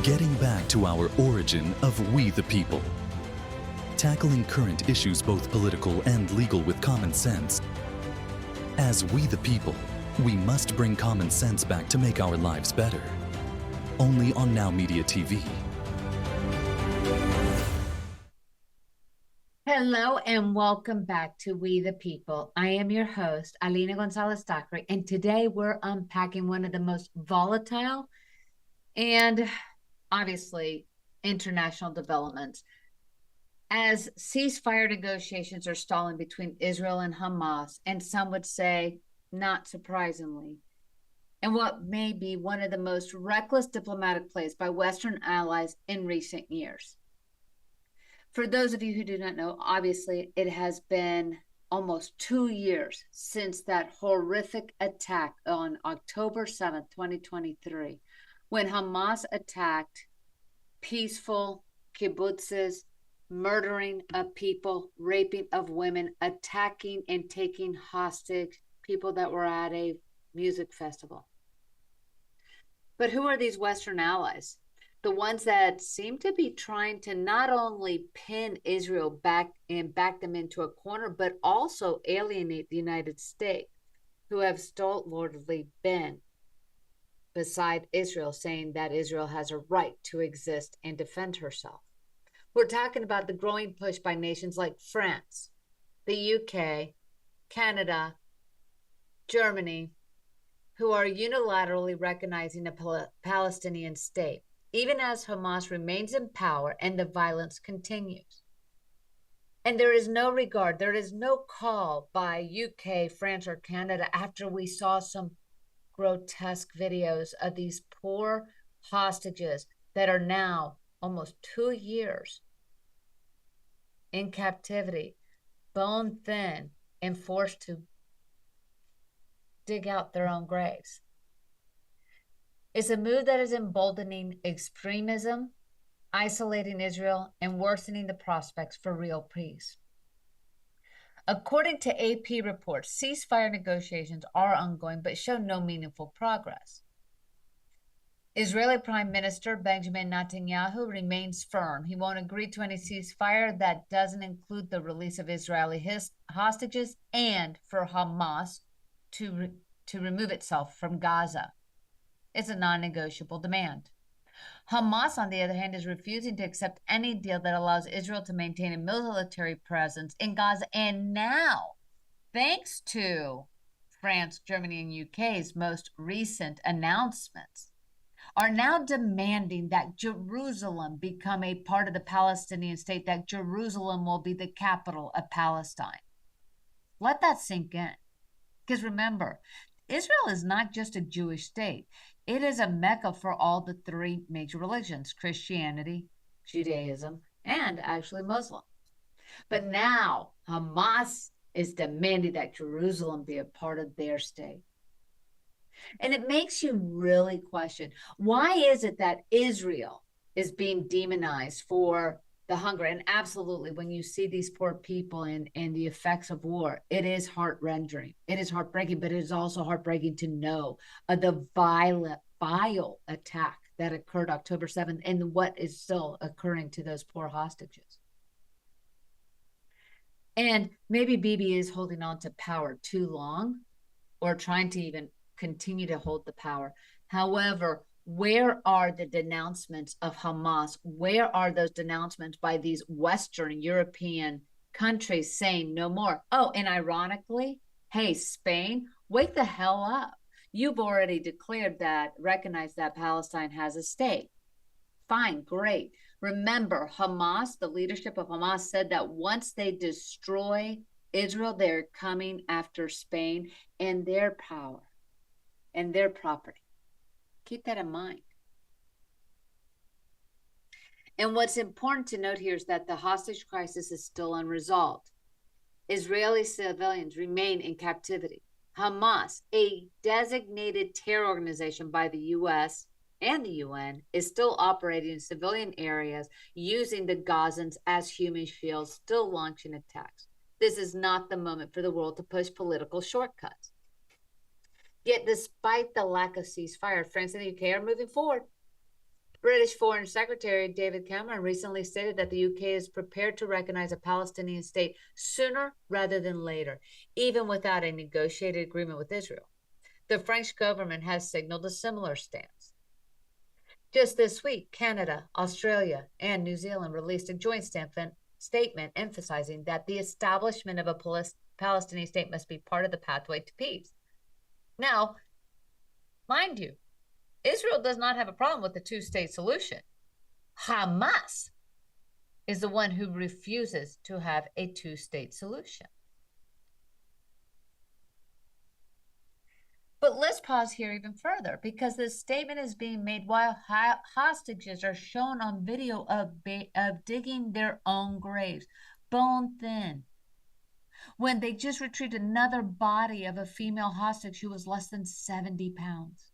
Getting back to our origin of we the people. Tackling current issues, both political and legal, with common sense. As we the people, we must bring common sense back to make our lives better. Only on Now Media TV. Hello and welcome back to We the People. I am your host, Alina Gonzalez Dockery, and today we're unpacking one of the most volatile and obviously international developments as ceasefire negotiations are stalling between Israel and Hamas, and some would say, not surprisingly, and what may be one of the most reckless diplomatic plays by Western allies in recent years. For those of you who do not know, obviously, it has been almost 2 years since that horrific attack on October 7th, 2023, when Hamas attacked peaceful kibbutzes, murdering of people, raping of women, attacking and taking hostage people that were at a music festival. But who are these Western allies? The ones that seem to be trying to not only pin Israel back and back them into a corner, but also alienate the United States, who have stalwartly been beside Israel, saying that Israel has a right to exist and defend herself. We're talking about the growing push by nations like France, the UK, Canada, Germany, who are unilaterally recognizing a Palestinian state, even as Hamas remains in power and the violence continues. And there is no regard, there is no call by UK, France, or Canada after we saw some grotesque videos of these poor hostages that are now almost 2 years in captivity, bone thin, and forced to dig out their own graves. It's a move that is emboldening extremism, isolating Israel, and worsening the prospects for real peace. According to AP reports, ceasefire negotiations are ongoing but show no meaningful progress. Israeli Prime Minister Benjamin Netanyahu remains firm. He won't agree to any ceasefire that doesn't include the release of Israeli hostages and for Hamas to remove itself from Gaza. It's a non-negotiable demand. Hamas, on the other hand, is refusing to accept any deal that allows Israel to maintain a military presence in Gaza. And now, thanks to France, Germany, and UK's most recent announcements, are now demanding that Jerusalem become a part of the Palestinian state, that Jerusalem will be the capital of Palestine. Let that sink in. Because remember, Israel is not just a Jewish state. It is a mecca for all the three major religions, Christianity, Judaism, and actually Muslim. But now Hamas is demanding that Jerusalem be a part of their state. And it makes you really question, why is it that Israel is being demonized for the hunger? And absolutely, when you see these poor people and the effects of war, it is heart-rending. It is heartbreaking, but it is also heartbreaking to know the vile attack that occurred October 7th and what is still occurring to those poor hostages. And maybe Bibi is holding on to power too long or trying to even continue to hold the power. However, where are the denouncements of Hamas? Where are those denouncements by these Western European countries saying no more? Oh, and ironically, hey, Spain, wake the hell up. You've already declared that, recognized that Palestine has a state. Fine, great. Remember, Hamas, the leadership of Hamas said that once they destroy Israel, they're coming after Spain and their power and their property. Keep that in mind. And what's important to note here is that the hostage crisis is still unresolved. Israeli civilians remain in captivity. Hamas, a designated terror organization by the U.S. and the UN, is still operating in civilian areas, using the Gazans as human shields, still launching attacks. This is not the moment for the world to push political shortcuts. Yet, despite the lack of ceasefire, France and the UK are moving forward. British Foreign Secretary David Cameron recently stated that the UK is prepared to recognize a Palestinian state sooner rather than later, even without a negotiated agreement with Israel. The French government has signaled a similar stance. Just this week, Canada, Australia, and New Zealand released a joint statement emphasizing that the establishment of a Palestinian state must be part of the pathway to peace. Now, mind you, Israel does not have a problem with the two-state solution. Hamas is the one who refuses to have a two-state solution. But let's pause here even further, because this statement is being made while hostages are shown on video of digging their own graves, bone thin, when they just retrieved another body of a female hostage who was less than 70 pounds.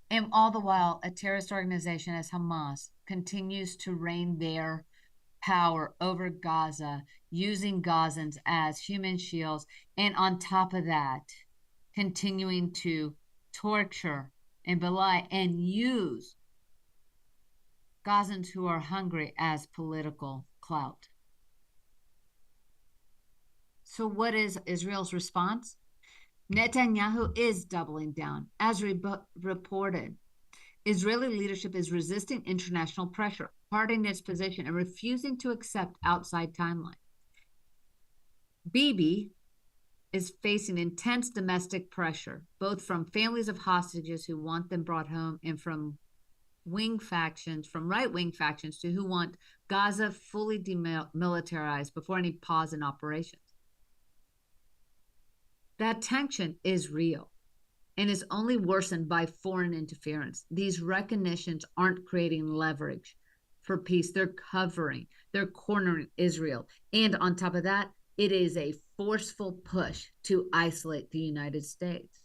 And all the while, a terrorist organization as Hamas continues to reign their power over Gaza, using Gazans as human shields, and on top of that, continuing to torture and belie and use Gazans who are hungry as political clout. So what is Israel's response? Netanyahu is doubling down. As reported, Israeli leadership is resisting international pressure, parting its position, and refusing to accept outside timeline. Bibi is facing intense domestic pressure, both from families of hostages who want them brought home and from right-wing factions to who want Gaza fully demilitarized before any pause in operations. That tension is real and is only worsened by foreign interference. These recognitions aren't creating leverage for peace. They're cornering Israel. And on top of that, it is a forceful push to isolate the United States.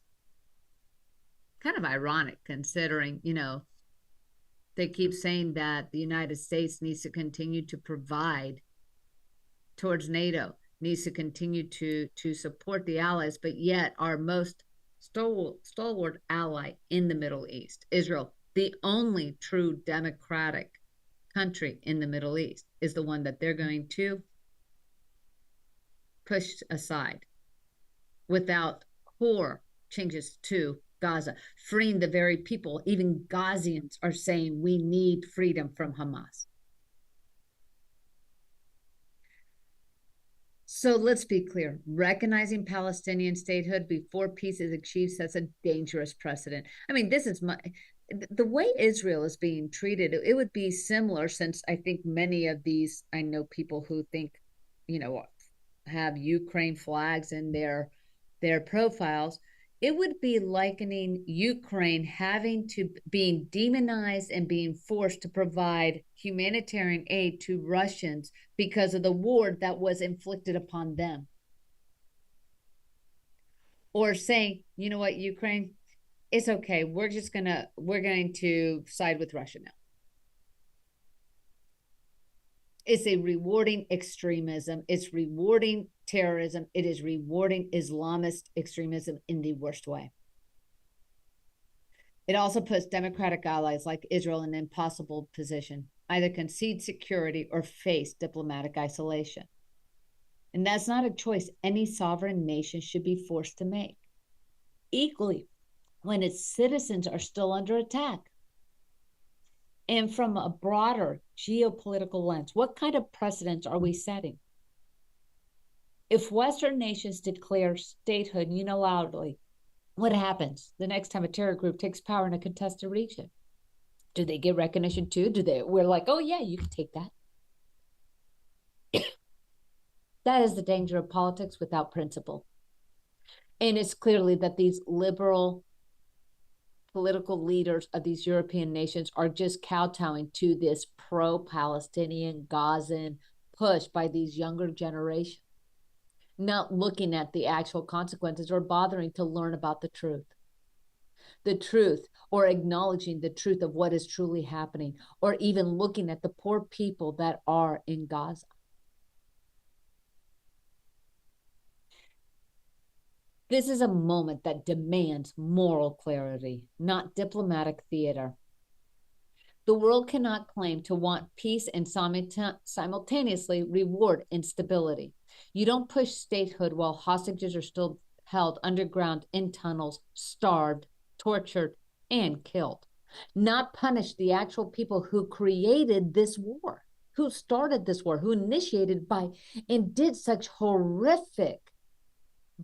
Kind of ironic considering, they keep saying that the United States needs to continue to provide towards NATO, needs to continue to support the allies, but yet our most stalwart ally in the Middle East, Israel, the only true democratic country in the Middle East, is the one that they're going to push aside without core changes to Gaza, freeing the very people. Even Gazians are saying we need freedom from Hamas. So let's be clear. Recognizing Palestinian statehood before peace is achieved sets a dangerous precedent. I mean, this is the way Israel is being treated. It would be similar, since I think many of these, I know people who think, have Ukraine flags in their profiles. It would be likening Ukraine having to being demonized and being forced to provide humanitarian aid to Russians because of the war that was inflicted upon them. Or saying, you know what, Ukraine, it's okay. We're going to side with Russia now. It's a rewarding extremism. It's rewarding terrorism. It is rewarding Islamist extremism in the worst way. It also puts democratic allies like Israel in an impossible position, either concede security or face diplomatic isolation. And that's not a choice any sovereign nation should be forced to make. Equally, when its citizens are still under attack. And from a broader geopolitical lens, what kind of precedents are we setting? If Western nations declare statehood unilaterally, what happens the next time a terror group takes power in a contested region? Do they get recognition too? We're like, oh yeah, you can take that. That is the danger of politics without principle. And it's clearly that these liberal political leaders of these European nations are just kowtowing to this pro-Palestinian Gazan push by these younger generations, not looking at the actual consequences or bothering to learn about the truth, or acknowledging the truth of what is truly happening, or even looking at the poor people that are in Gaza. This is a moment that demands moral clarity, not diplomatic theater. The world cannot claim to want peace and simultaneously reward instability. You don't push statehood while hostages are still held underground in tunnels, starved, tortured, and killed. Not punish the actual people who created this war, who started this war, who initiated by and did such horrific,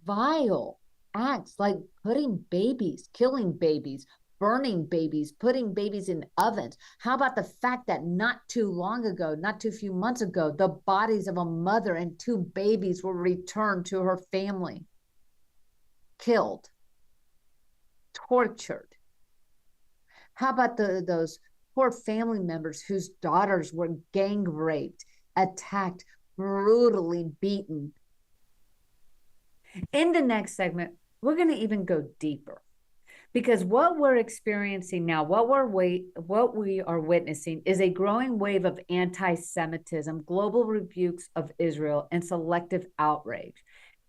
vile acts like killing babies, burning babies, putting babies in ovens. How about the fact that not too long ago, not too few months ago, the bodies of a mother and two babies were returned to her family, killed, tortured? How about those poor family members whose daughters were gang raped, attacked, brutally beaten? In the next segment, we're going to even go deeper. Because what we're experiencing now, what we are witnessing is a growing wave of anti-Semitism, global rebukes of Israel, and selective outrage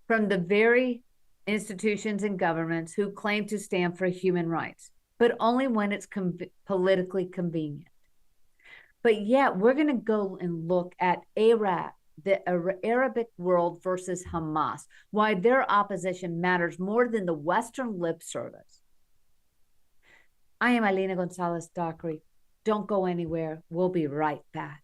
from the very institutions and governments who claim to stand for human rights, but only when it's politically convenient. But yet, we're going to go and look at Iraq, the Arabic world versus Hamas, why their opposition matters more than the Western lip service. I am Alina Gonzalez Dockery. Don't go anywhere. We'll be right back.